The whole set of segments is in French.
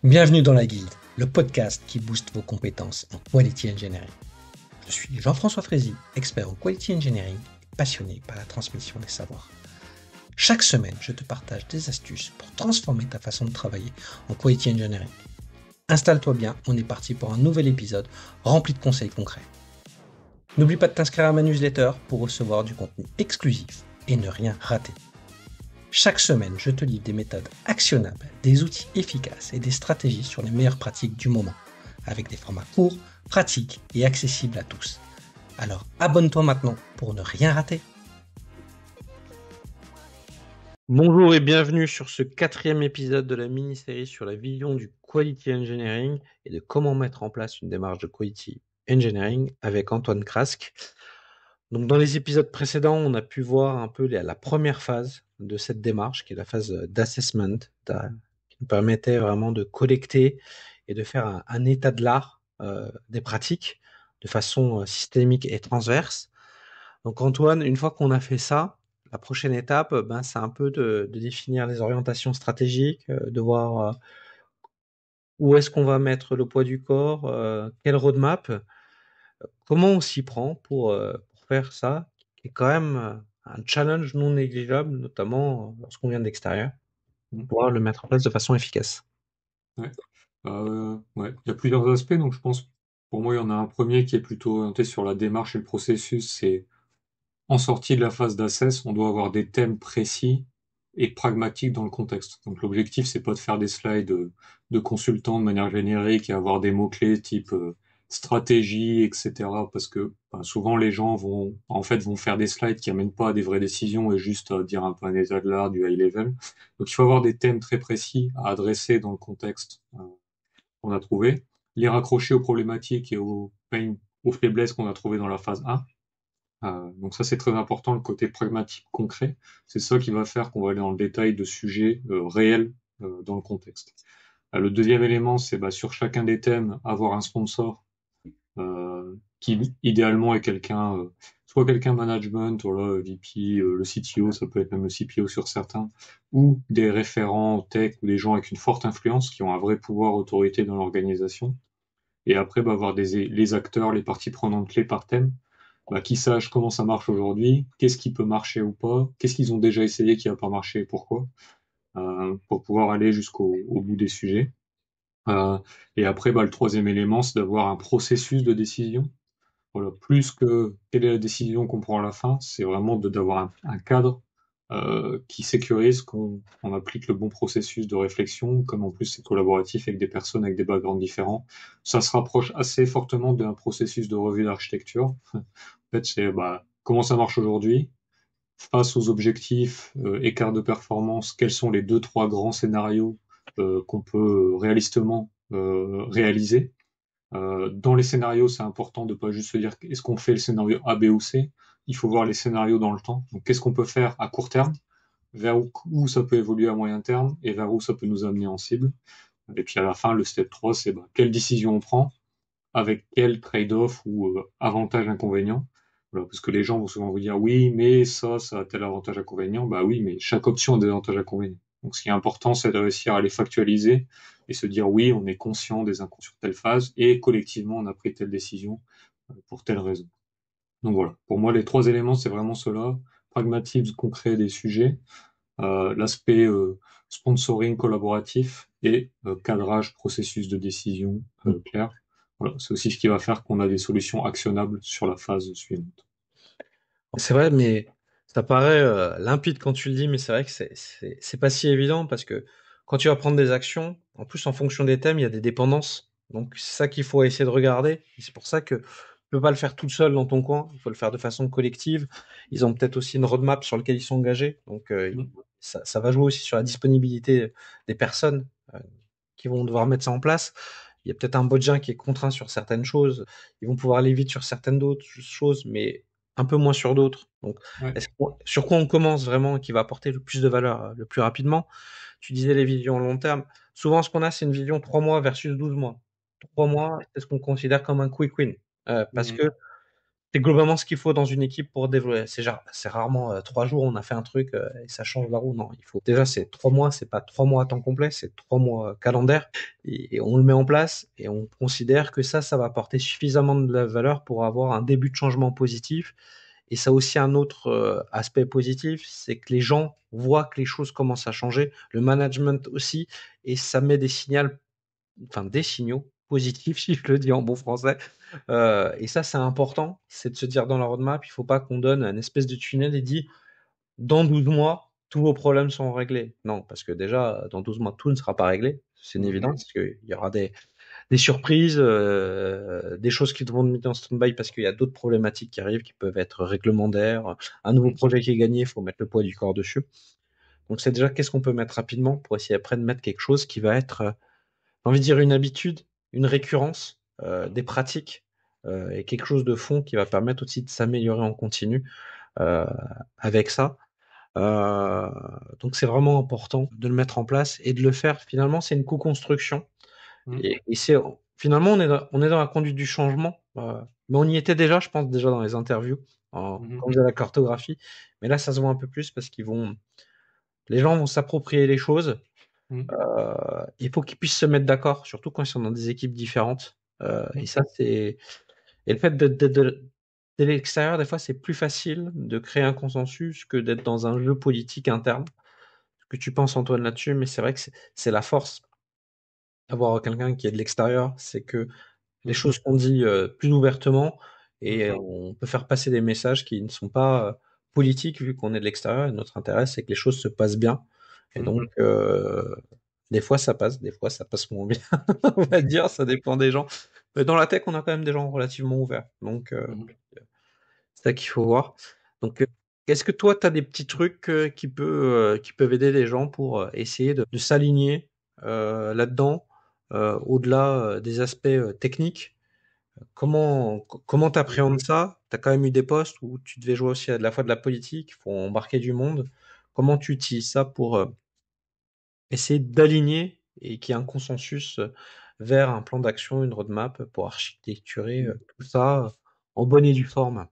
Bienvenue dans la Guilde, le podcast qui booste vos compétences en Quality Engineering. Je suis Jean-François Frézy, expert en Quality Engineering et passionné par la transmission des savoirs. Chaque semaine, je te partage des astuces pour transformer ta façon de travailler en Quality Engineering. Installe-toi bien, on est parti pour un nouvel épisode rempli de conseils concrets. N'oublie pas de t'inscrire à ma newsletter pour recevoir du contenu exclusif et ne rien rater. Chaque semaine, je te livre des méthodes actionnables, des outils efficaces et des stratégies sur les meilleures pratiques du moment, avec des formats courts, pratiques et accessibles à tous. Alors abonne-toi maintenant pour ne rien rater. Bonjour et bienvenue sur ce 4e épisode de la mini-série sur la vision du Quality Engineering et de comment mettre en place une démarche de Quality Engineering avec Antoine Krask. Donc dans les épisodes précédents, on a pu voir un peu la première phase de cette démarche, qui est la phase d'assessment, qui nous permettait vraiment de collecter et de faire un état de l'art des pratiques de façon systémique et transverse. Donc Antoine, une fois qu'on a fait ça, la prochaine étape, c'est un peu de définir les orientations stratégiques, de voir où est-ce qu'on va mettre le poids du corps, quelle roadmap. Comment on s'y prend pour faire ça, qui est quand même un challenge non négligeable, notamment lorsqu'on vient de l'extérieur, pour pouvoir le mettre en place de façon efficace. Ouais. Ouais. Il y a plusieurs aspects, donc je pense, pour moi, il y en a un premier qui est plutôt orienté sur la démarche et le processus. C'est en sortie de la phase d'assess, on doit avoir des thèmes précis et pragmatiques dans le contexte. Donc l'objectif, c'est pas de faire des slides de consultants de manière générique et avoir des mots-clés type stratégie, etc. Parce que souvent les gens vont faire des slides qui amènent pas à des vraies décisions et juste à dire un peu un état de l'art, du high level. Donc il faut avoir des thèmes très précis à adresser dans le contexte qu'on a trouvé, les raccrocher aux problématiques et aux pains, aux faiblesses qu'on a trouvées dans la phase 1. Donc ça c'est très important, le côté pragmatique concret. C'est ça qui va faire qu'on va aller dans le détail de sujets réels dans le contexte. Le deuxième élément, c'est sur chacun des thèmes avoir un sponsor qui idéalement est quelqu'un, soit quelqu'un management, voilà, VP, le CTO, ça peut être même le CPO sur certains, ou des référents tech ou des gens avec une forte influence qui ont un vrai pouvoir autorité dans l'organisation. Et après, avoir les acteurs, les parties prenantes clés par thème, qui sachent comment ça marche aujourd'hui, qu'est-ce qui peut marcher ou pas, qu'est-ce qu'ils ont déjà essayé qui n'a pas marché et pourquoi, pour pouvoir aller au bout des sujets. Et après, le troisième élément, c'est d'avoir un processus de décision. Voilà, plus que quelle est la décision qu'on prend à la fin, c'est vraiment d'avoir un cadre qui sécurise qu'on applique le bon processus de réflexion, comme en plus c'est collaboratif avec des personnes avec des backgrounds différents. Ça se rapproche assez fortement d'un processus de revue d'architecture. En fait, c'est comment ça marche aujourd'hui, face aux objectifs, écart de performance, quels sont les deux, trois grands scénarios qu'on peut réalistement réaliser. Dans les scénarios, c'est important de pas juste se dire est-ce qu'on fait le scénario A, B ou C. Il faut voir les scénarios dans le temps. Donc, qu'est-ce qu'on peut faire à court terme, vers où ça peut évoluer à moyen terme et vers où ça peut nous amener en cible. Et puis à la fin, le step 3, c'est quelle décision on prend, avec quel trade-off ou avantage inconvénient. Voilà, parce que les gens vont souvent vous dire oui, mais ça a tel avantage inconvénient. Bah oui, mais chaque option a des avantages inconvénients. Donc ce qui est important, c'est de réussir à les factualiser et se dire oui, on est conscient des inconvénients sur telle phase et collectivement on a pris telle décision pour telle raison. Donc voilà, pour moi les trois éléments c'est vraiment cela, pragmatisme concret des sujets, l'aspect sponsoring collaboratif et cadrage processus de décision clair. Voilà, c'est aussi ce qui va faire qu'on a des solutions actionnables sur la phase suivante. C'est vrai, mais ça paraît limpide quand tu le dis, mais c'est vrai que c'est pas si évident parce que quand tu vas prendre des actions, en plus en fonction des thèmes, il y a des dépendances. Donc c'est ça qu'il faut essayer de regarder. Et c'est pour ça que tu peux pas le faire tout seul dans ton coin, il faut le faire de façon collective. Ils ont peut-être aussi une roadmap sur laquelle ils sont engagés, donc Mm. ça va jouer aussi sur la disponibilité des personnes euh, qui vont devoir mettre ça en place. Il y a peut-être un budget qui est contraint sur certaines choses, ils vont pouvoir aller vite sur certaines d'autres choses, mais un peu moins sur d'autres. Donc, Ouais. sur quoi on commence vraiment qui va apporter le plus de valeur le plus rapidement? Tu disais les visions long terme. Souvent, ce qu'on a, c'est une vision 3 mois versus 12 mois. 3 mois, c'est ce qu'on considère comme un quick win. Parce Mm. que c'est globalement ce qu'il faut dans une équipe pour développer. C'est rarement 3 jours, on a fait un truc et ça change la roue. Non, il faut déjà c'est 3 mois, c'est pas 3 mois à temps complet, c'est 3 mois calendaires et on le met en place et on considère que ça va apporter suffisamment de la valeur pour avoir un début de changement positif. Et ça a aussi un autre aspect positif, c'est que les gens voient que les choses commencent à changer, le management aussi, et ça met des signaux positifs, si je le dis en bon français. Et ça, c'est important, c'est de se dire dans la roadmap, il ne faut pas qu'on donne un espèce de tunnel et dit dans 12 mois, tous vos problèmes sont réglés. Non, parce que déjà, dans 12 mois, tout ne sera pas réglé, c'est une Mhm. évidence, parce qu'il y aura des surprises, des choses qui devront être mises en stand-by parce qu'il y a d'autres problématiques qui arrivent qui peuvent être réglementaires. Un nouveau Mhm. projet qui est gagné, il faut mettre le poids du corps dessus. Donc c'est déjà qu'est-ce qu'on peut mettre rapidement pour essayer après de mettre quelque chose qui va être, j'ai envie de dire, une habitude, une récurrence, des pratiques et quelque chose de fond qui va permettre aussi de s'améliorer en continu euh, avec ça. Euh, donc c'est vraiment important de le mettre en place et de le faire. Finalement, c'est une co-construction. Mhm. Et finalement, on est dans la conduite du changement, mais on y était déjà, je pense, déjà dans les interviews, Mhm. quand on faisait la cartographie. Mais là, ça se voit un peu plus parce les gens vont s'approprier les choses. Mhm. Il faut qu'ils puissent se mettre d'accord, surtout quand ils sont dans des équipes différentes. Et Mhm. ça, et le fait de l'extérieur, des fois, c'est plus facile de créer un consensus que d'être dans un jeu politique interne. Ce que tu penses, Antoine, là-dessus, mais c'est vrai que c'est la force d'avoir quelqu'un qui est de l'extérieur, c'est que les Mhm. choses sont dites plus ouvertement et Mhm. on peut faire passer des messages qui ne sont pas politiques vu qu'on est de l'extérieur et notre intérêt c'est que les choses se passent bien. Et Mhm. donc des fois ça passe, des fois ça passe moins bien, on va dire, ça dépend des gens. Mais dans la tech, on a quand même des gens relativement ouverts. Donc Mhm. c'est ça qu'il faut voir. Donc est-ce que toi, tu as des petits trucs qui peuvent aider les gens pour essayer de s'aligner là-dedans, au-delà des aspects techniques? Comment t'appréhendes ça? Tu as quand même eu des postes où tu devais jouer aussi à de la fois de la politique, il faut embarquer du monde. Comment tu utilises ça pour essayer d'aligner et qu'il y ait un consensus vers un plan d'action, une roadmap pour architecturer Mhm. tout ça en bonne et due forme?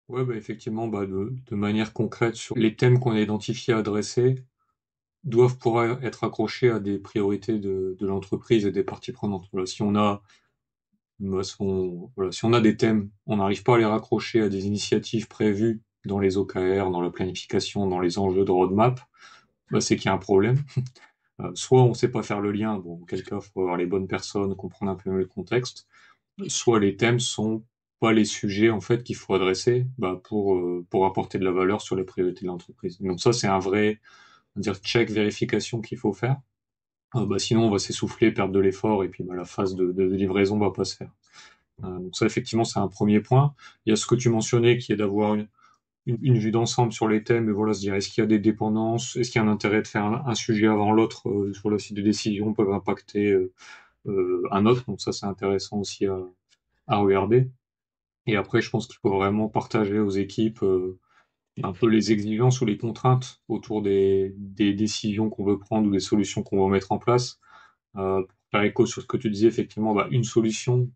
Ouais, bah, effectivement, bah, de manière concrète sur les thèmes qu'on a identifiés à adresser doivent pouvoir être accrochés à des priorités de l'entreprise et des parties prenantes. Voilà, si on a des thèmes, on n'arrive pas à les raccrocher à des initiatives prévues dans les OKR, dans la planification, dans les enjeux de roadmap, bah, c'est qu'il y a un problème. Soit on sait pas faire le lien, bon, auquel cas, faut avoir les bonnes personnes, comprendre un peu mieux le contexte, soit les thèmes sont pas les sujets en fait qu'il faut adresser bah, pour apporter de la valeur sur les priorités de l'entreprise. Donc ça c'est un vrai on va dire check vérification qu'il faut faire. Bah, sinon on va s'essouffler, perdre de l'effort et puis bah, la phase de livraison va pas se faire. Donc ça effectivement c'est un premier point. Il y a ce que tu mentionnais qui est d'avoir une vue d'ensemble sur les thèmes et voilà se dire est-ce qu'il y a des dépendances, est-ce qu'il y a un intérêt de faire un sujet avant l'autre sur le site de décision peuvent impacter un autre. Donc ça c'est intéressant aussi à regarder. Et après, je pense qu'il faut vraiment partager aux équipes un peu les exigences ou les contraintes autour des décisions qu'on veut prendre ou des solutions qu'on veut mettre en place. Pour faire écho sur ce que tu disais, effectivement, bah, une solution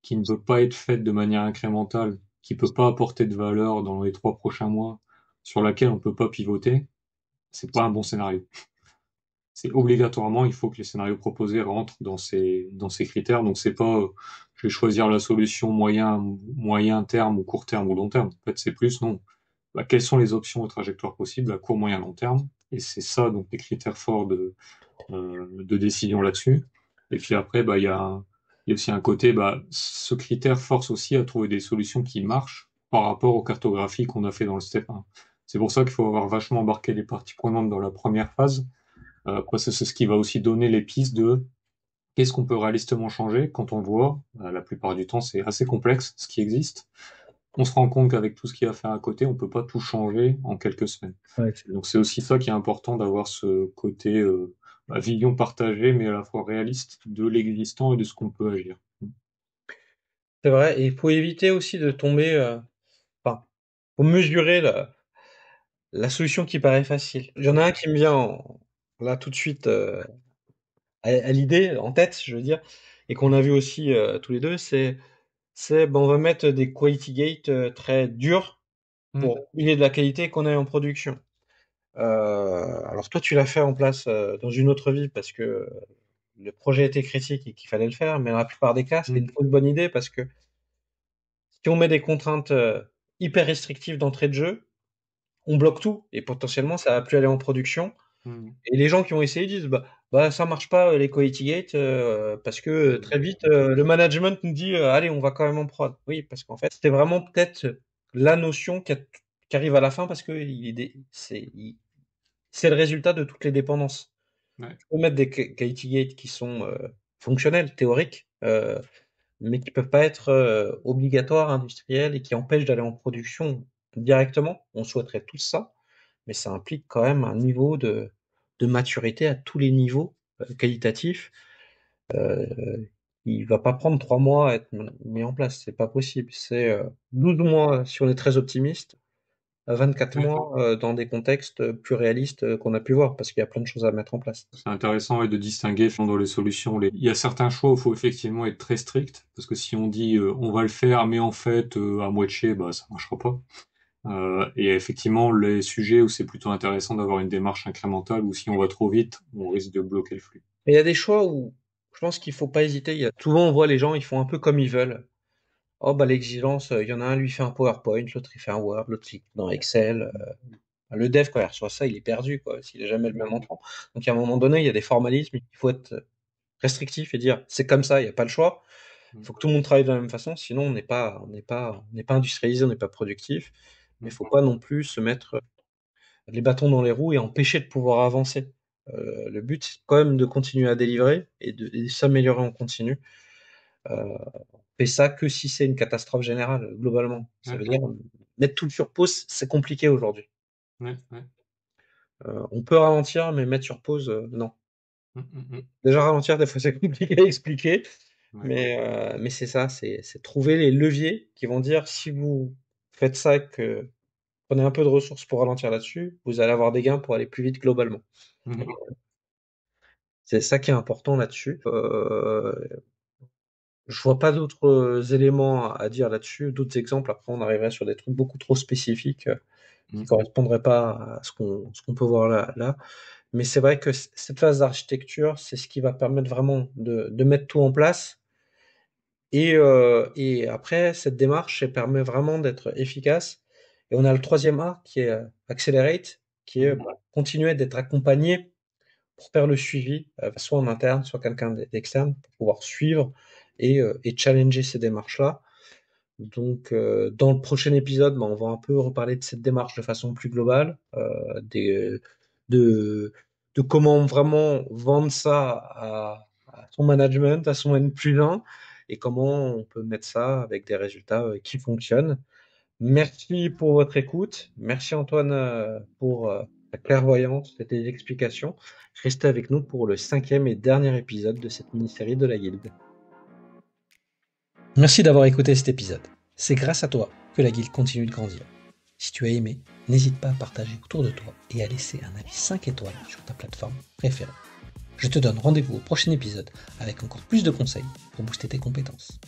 qui ne peut pas être faite de manière incrémentale, qui peut pas apporter de valeur dans les 3 prochains mois, sur laquelle on peut pas pivoter, c'est pas un bon scénario. C'est obligatoirement, il faut que les scénarios proposés rentrent dans ces critères. Donc c'est pas, je vais choisir la solution moyen terme ou court terme ou long terme. En fait, c'est plus non. Bah, quelles sont les options et trajectoires possibles à court, moyen, long terme? Et c'est ça donc les critères forts de décision là-dessus. Et puis après, bah il y a aussi un côté, bah ce critère force aussi à trouver des solutions qui marchent par rapport aux cartographies qu'on a fait dans le step 1. C'est pour ça qu'il faut avoir vachement embarqué les parties prenantes dans la première phase parce que c'est ce qui va aussi donner les pistes de qu'est-ce qu'on peut réalistement changer quand on voit, la plupart du temps c'est assez complexe ce qui existe. On se rend compte qu'avec tout ce qu'il y a à faire à côté, on peut pas tout changer en quelques semaines. Ouais, Donc c'est aussi ça qui est important d'avoir ce côté vision partagée mais à la fois réaliste de l'existant et de ce qu'on peut agir. c'est vrai, et il faut éviter aussi de tomber, enfin, faut mesurer la solution qui paraît facile. Il y en a un qui me vient là tout de suite à l'idée, en tête, je veux dire, et qu'on a vu aussi tous les deux, On va mettre des quality gates très durs Mm. pour qu'il y ait de la qualité qu'on ait en production. Alors toi, tu l'as fait en place dans une autre vie parce que le projet était critique et qu'il fallait le faire, mais dans la plupart des cas, c'était Mm. une fausse bonne idée parce que si on met des contraintes hyper restrictives d'entrée de jeu, on bloque tout et potentiellement ça va plus aller en production. Mm. Et les gens qui ont essayé disent ça marche pas les quality gates parce que Mm. très vite le management nous dit allez on va quand même en prod. Oui parce qu'en fait c'était vraiment peut-être la notion qui arrive à la fin parce que c'est le résultat de toutes les dépendances. Ouais. Tu peux mettre des quality gates qui sont fonctionnels, théoriques, mais qui peuvent pas être obligatoires, industriels et qui empêchent d'aller en production directement. On souhaiterait tous ça, mais ça implique quand même un niveau de maturité à tous les niveaux qualitatifs. Euh, il va pas prendre 3 mois à être mis en place, c'est pas possible. C'est 12 mois si on est très optimiste, 24 Ouais. mois dans des contextes plus réalistes qu'on a pu voir, parce qu'il y a plein de choses à mettre en place. C'est intéressant de distinguer dans les solutions. Il y a certains choix où il faut effectivement être très strict, parce que si on dit on va le faire, mais en fait à moitié, bah ça marchera pas. Et effectivement, les sujets où c'est plutôt intéressant d'avoir une démarche incrémentale, ou si on va trop vite, on risque de bloquer le flux. Mais il y a des choix où je pense qu'il faut pas hésiter. Souvent, on voit les gens, ils font un peu comme ils veulent. Oh, l'exigence, il y en a un, lui fait un PowerPoint, l'autre, il fait un Word, l'autre, il dans Excel. Le dev, quand il reçoit ça, il est perdu, quoi, s'il est jamais le même entrant. Donc, à un moment donné, il y a des formalismes, il faut être restrictif et dire, c'est comme ça, il n'y a pas le choix. Il faut que tout le monde travaille de la même façon, sinon on n'est pas industrialisé, on n'est pas productif. Mais il faut pas non plus se mettre les bâtons dans les roues et empêcher de pouvoir avancer. Le but, c'est quand même de continuer à délivrer et de s'améliorer en continu. On fait ça que si c'est une catastrophe générale, globalement. Ça Ouais, veut dire mettre tout sur pause, c'est compliqué aujourd'hui. ouais, ouais. On peut ralentir, mais mettre sur pause, non. Mm, mm, mm. Déjà ralentir, des fois c'est compliqué à expliquer, Ouais. mais c'est ça, c'est trouver les leviers qui vont dire si vous faites ça et que prenez un peu de ressources pour ralentir là-dessus, vous allez avoir des gains pour aller plus vite globalement. Mhm. C'est ça qui est important là-dessus. Je vois pas d'autres éléments à dire là-dessus, d'autres exemples. Après, on arriverait sur des trucs beaucoup trop spécifiques qui Mm. correspondraient pas à ce qu'on peut voir là. Mais c'est vrai que cette phase d'architecture, c'est ce qui va permettre vraiment de mettre tout en place. Et après, cette démarche, elle permet vraiment d'être efficace. Et on a le troisième A qui est Accelerate, qui est Mhm. continuer d'être accompagné pour faire le suivi, soit en interne, soit quelqu'un d'externe, pour pouvoir suivre et challenger ces démarches-là. Donc, dans le prochain épisode, on va un peu reparler de cette démarche de façon plus globale, de, de comment vraiment vendre ça à son management, à son N+1, et comment on peut mettre ça avec des résultats qui fonctionnent. Merci pour votre écoute. Merci Antoine pour la clairvoyance et tes explications. Restez avec nous pour le 5e et dernier épisode de cette mini-série de la Guilde. Merci d'avoir écouté cet épisode. C'est grâce à toi que la Guilde continue de grandir. Si tu as aimé, n'hésite pas à partager autour de toi et à laisser un avis 5 étoiles sur ta plateforme préférée. Je te donne rendez-vous au prochain épisode avec encore plus de conseils pour booster tes compétences.